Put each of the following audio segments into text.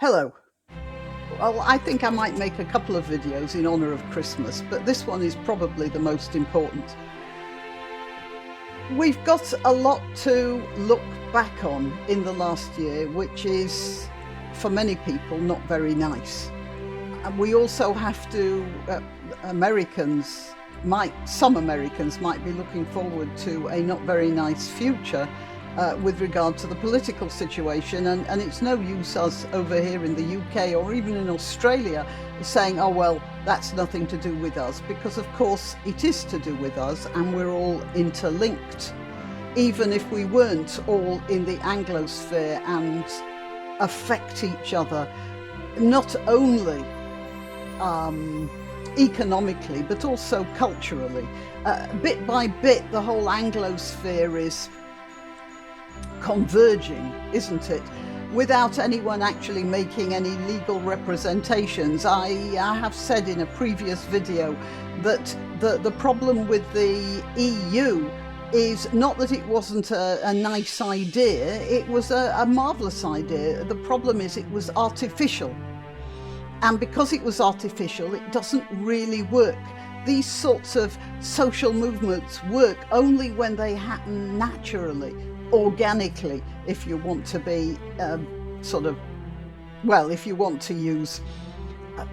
Hello. Well, I think I might make a couple of videos in honour of Christmas, but this one is probably the most important. We've got a lot to look back on in the last year, which is, for many people, not very nice. And we also have to, some Americans might be looking forward to a not very nice future with regard to the political situation, and it's no use us over here in the UK or even in Australia saying, oh well, that's nothing to do with us, because of course it is to do with us, and we're all interlinked. Even if we weren't all in the Anglosphere and affect each other, not only economically but also culturally. Bit by bit the whole Anglosphere is converging, isn't it? Without anyone actually making any legal representations. I have said in a previous video that the problem with the EU is not that it wasn't a nice idea, it was a marvellous idea. The problem is it was artificial. And because it was artificial, it doesn't really work. These sorts of social movements work only when they happen naturally, organically, if you want to be if you want to use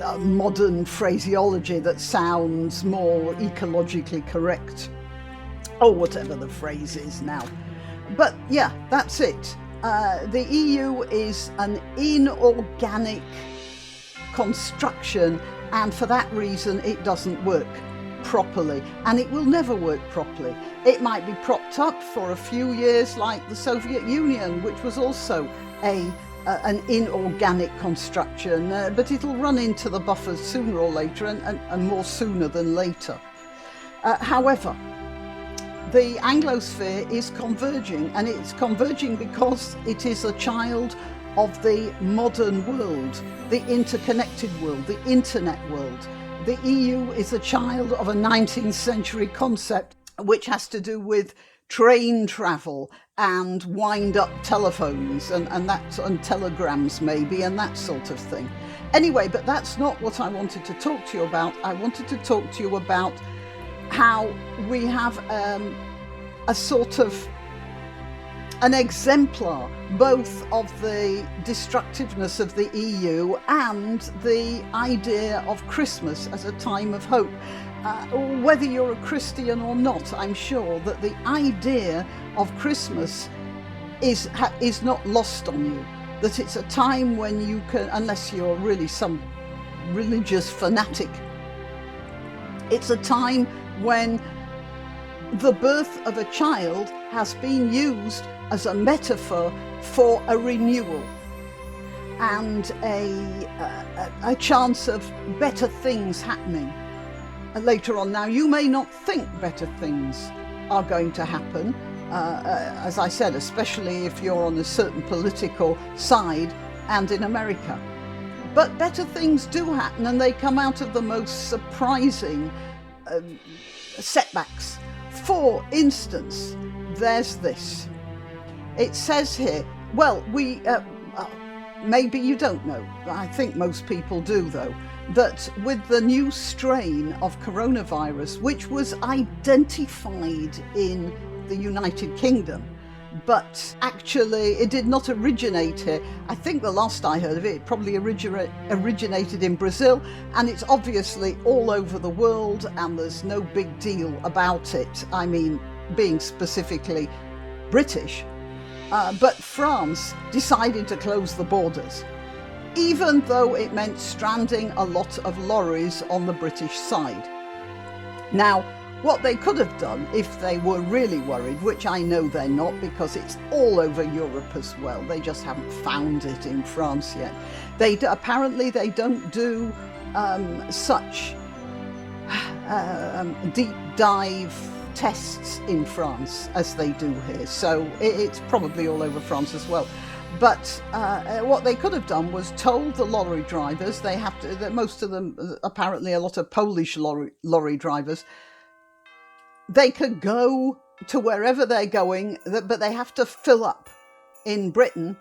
a modern phraseology that sounds more ecologically correct, or whatever the phrase is now. But yeah, that's it. The EU is an inorganic construction, and for that reason it doesn't work properly, and it will never work properly. It might be propped up for a few years like the Soviet Union, which was also an inorganic construction, but it'll run into the buffers sooner or later, and more sooner than later. However, the Anglosphere is converging, and it's converging because it is a child of the modern world, the interconnected world, the internet world. The EU is a child of a 19th century concept which has to do with train travel and wind-up telephones and telegrams maybe, and that sort of thing. Anyway, but that's not what I wanted to talk to you about. I wanted to talk to you about how we have a sort of an exemplar both of the destructiveness of the EU and the idea of Christmas as a time of hope. Whether you're a Christian or not, I'm sure that the idea of Christmas is not lost on you, that it's a time when you can, unless you're really some religious fanatic, it's a time when the birth of a child has been used as a metaphor for a renewal and a chance of better things happening later on. Now, you may not think better things are going to happen, as I said, especially if you're on a certain political side and in America. But better things do happen, and they come out of the most surprising setbacks. For instance, there's this. It says here, well, maybe you don't know, I think most people do though, that with the new strain of coronavirus, which was identified in the United Kingdom, but actually it did not originate here. I think the last I heard of it, it probably originated in Brazil, and it's obviously all over the world, and there's no big deal about it. I mean, being specifically British. But France decided to close the borders, even though it meant stranding a lot of lorries on the British side. Now, what they could have done if they were really worried, which I know they're not because it's all over Europe as well, they just haven't found it in France yet. Apparently they don't do such deep dive tests in France as they do here, so it's probably all over France as well. But what they could have done was told the lorry drivers, they have to, most of them, apparently a lot of Polish lorry drivers, they could go to wherever they're going, but they have to fill up in Britain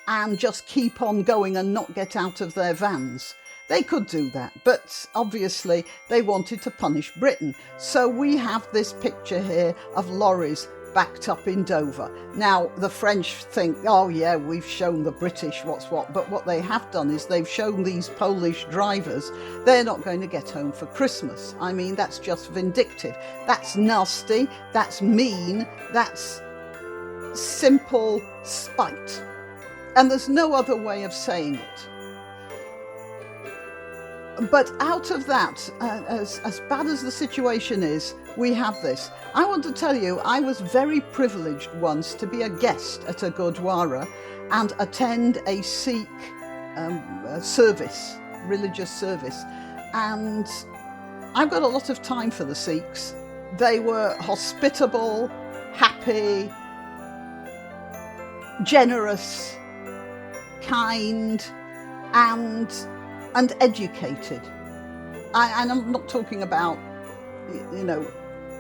and just keep on going and not get out of their vans. They could do that, but obviously they wanted to punish Britain. So we have this picture here of lorries backed up in Dover. Now, the French think, oh yeah, we've shown the British what's what, but what they have done is they've shown these Polish drivers they're not going to get home for Christmas. I mean, that's just vindictive. That's nasty, that's mean, that's simple spite. And there's no other way of saying it. But out of that, as bad as the situation is, we have this. I want to tell you, I was very privileged once to be a guest at a Gurdwara and attend a Sikh service, religious service. And I've got a lot of time for the Sikhs. They were hospitable, happy, generous, kind, and educated. And I'm not talking about,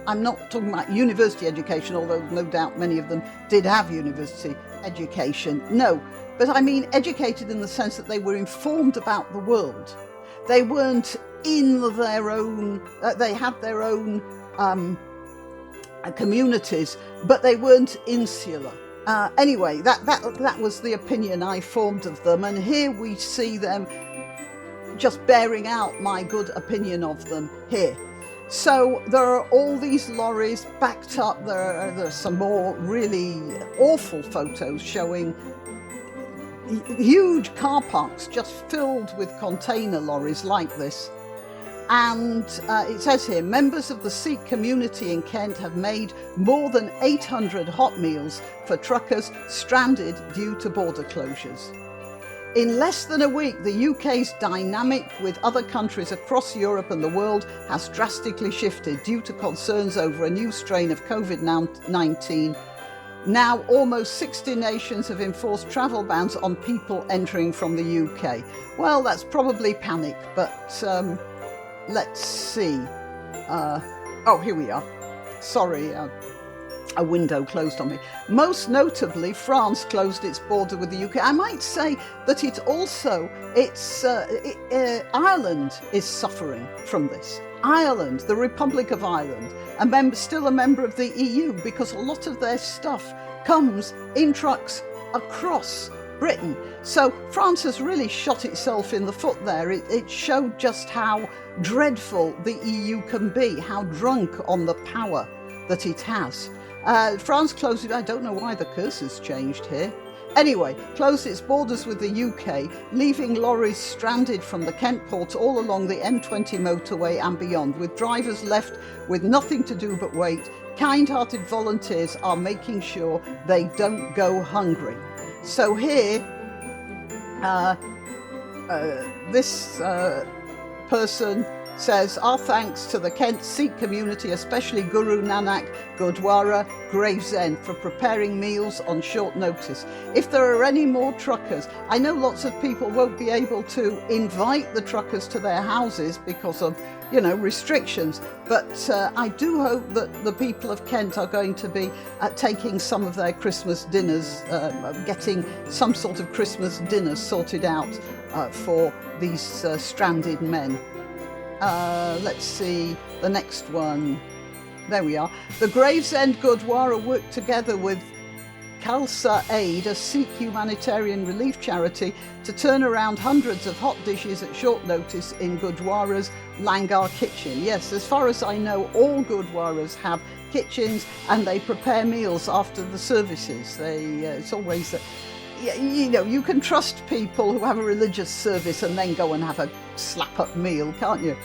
I'm not talking about university education, although no doubt many of them did have university education. No, but I mean educated in the sense that they were informed about the world. They weren't in their own, they had their own communities, but they weren't insular. Anyway, that was the opinion I formed of them, and here we see them just bearing out my good opinion of them here. So there are all these lorries backed up. There are some more really awful photos showing huge car parks just filled with container lorries like this. And it says here, members of the Sikh community in Kent have made more than 800 hot meals for truckers stranded due to border closures. In less than a week, the UK's dynamic with other countries across Europe and the world has drastically shifted due to concerns over a new strain of COVID-19. Now, almost 60 nations have enforced travel bans on people entering from the UK. Well, that's probably panic, but let's see. Oh, here we are. Sorry, a window closed on me. Most notably, France closed its border with the UK. I might say that Ireland is suffering from this. Ireland, the Republic of Ireland, still a member of the EU, because a lot of their stuff comes in trucks across Britain. So France has really shot itself in the foot there. It showed just how dreadful the EU can be, how drunk on the power that it has. France closed it. I don't know why the cursor's changed here. Anyway, closed its borders with the UK, leaving lorries stranded from the Kent port all along the M20 motorway and beyond, with drivers left with nothing to do but wait. Kind-hearted volunteers are making sure they don't go hungry. So here, this person says, our thanks to the Kent Sikh community, especially Guru Nanak Gurdwara, Gravesend, for preparing meals on short notice. If there are any more truckers, I know lots of people won't be able to invite the truckers to their houses because of, restrictions, but I do hope that the people of Kent are going to be taking some of their Christmas dinners, getting some sort of Christmas dinner sorted out for these stranded men. Let's see the next one. There we are. The Gravesend Gurdwara worked together with Khalsa Aid, a Sikh humanitarian relief charity, to turn around hundreds of hot dishes at short notice in Gurdwara's Langar kitchen. Yes, as far as I know, all Gurdwaras have kitchens and they prepare meals after the services. It's always that. You can trust people who have a religious service and then go and have a slap-up meal, can't you?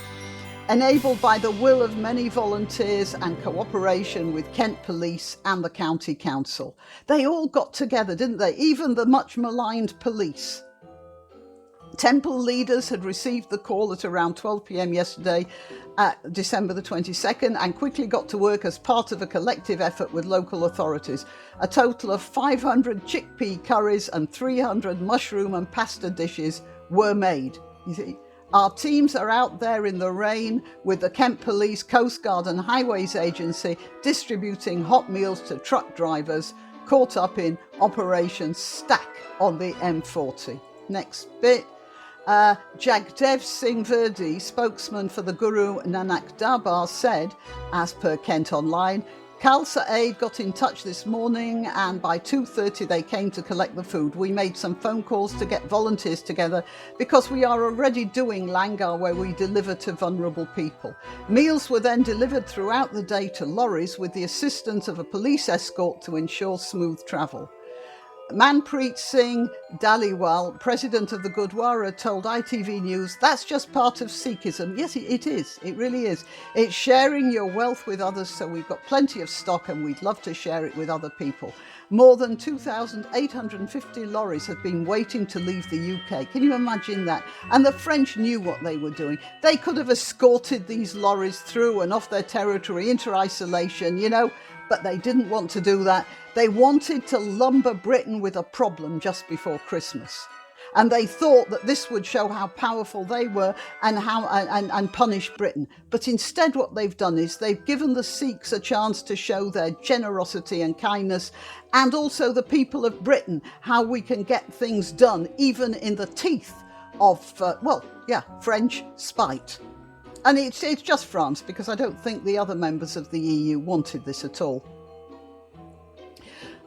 Enabled by the will of many volunteers and cooperation with Kent Police and the County Council. They all got together, didn't they? Even the much maligned police. Temple leaders had received the call at around 12 p.m. yesterday, December the 22nd, and quickly got to work as part of a collective effort with local authorities. A total of 500 chickpea curries and 300 mushroom and pasta dishes were made. You see, our teams are out there in the rain with the Kent Police, Coast Guard and Highways Agency distributing hot meals to truck drivers, caught up in Operation Stack on the M40. Next bit. Jagdev Singh Verdi, spokesman for the Guru Nanak Darbar, said, as per Kent Online, Khalsa Aid got in touch this morning and by 2:30 they came to collect the food. We made some phone calls to get volunteers together because we are already doing langar where we deliver to vulnerable people. Meals were then delivered throughout the day to lorries with the assistance of a police escort to ensure smooth travel. Manpreet Singh Dhaliwal, president of the Gurdwara, told ITV News, that's just part of Sikhism. Yes, it is. It really is. It's sharing your wealth with others, so we've got plenty of stock and we'd love to share it with other people. More than 2,850 lorries have been waiting to leave the UK. Can you imagine that? And the French knew what they were doing. They could have escorted these lorries through and off their territory into isolation, but they didn't want to do that. They wanted to lumber Britain with a problem just before Christmas. And they thought that this would show how powerful they were and punish Britain. But instead what they've done is they've given the Sikhs a chance to show their generosity and kindness, and also the people of Britain, how we can get things done even in the teeth of, French spite. And it's just France, because I don't think the other members of the EU wanted this at all.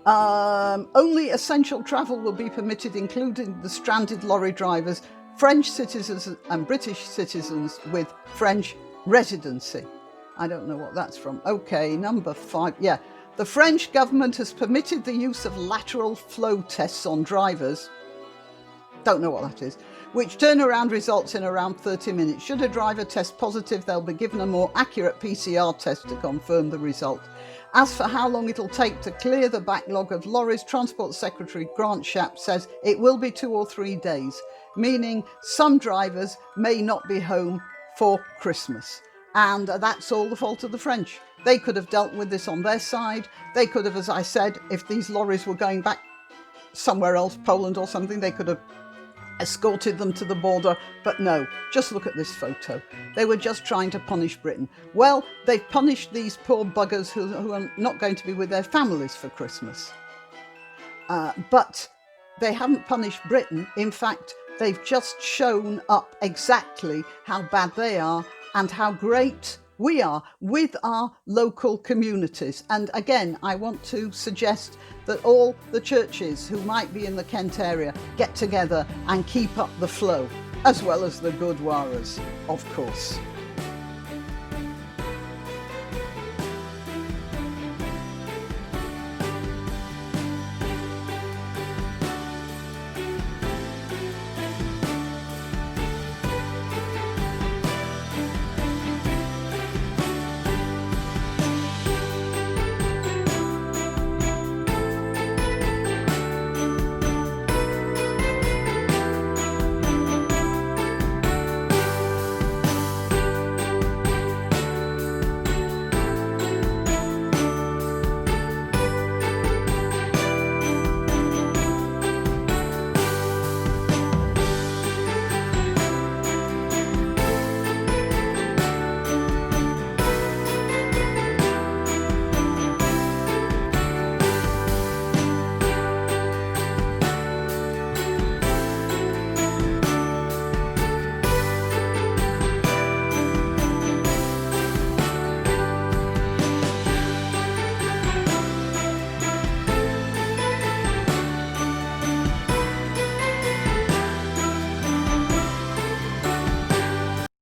Only essential travel will be permitted, including the stranded lorry drivers, French citizens and British citizens with French residency. I don't know what that's from. Okay, number 5. Yeah, the French government has permitted the use of lateral flow tests on drivers. Don't know what that is. Which turnaround results in around 30 minutes. Should a driver test positive, they'll be given a more accurate PCR test to confirm the result. As for how long it'll take to clear the backlog of lorries, Transport Secretary Grant Shapps says it will be 2 or 3 days, meaning some drivers may not be home for Christmas. And that's all the fault of the French. They could have dealt with this on their side. They could have, as I said, if these lorries were going back somewhere else, Poland or something, they could have escorted them to the border, but no, just look at this photo. They were just trying to punish Britain. Well, they've punished these poor buggers who are not going to be with their families for Christmas. But they haven't punished Britain. In fact, they've just shown up exactly how bad they are and how great we are with our local communities. And again, I want to suggest that all the churches who might be in the Kent area get together and keep up the flow, as well as the Gurdwaras, of course.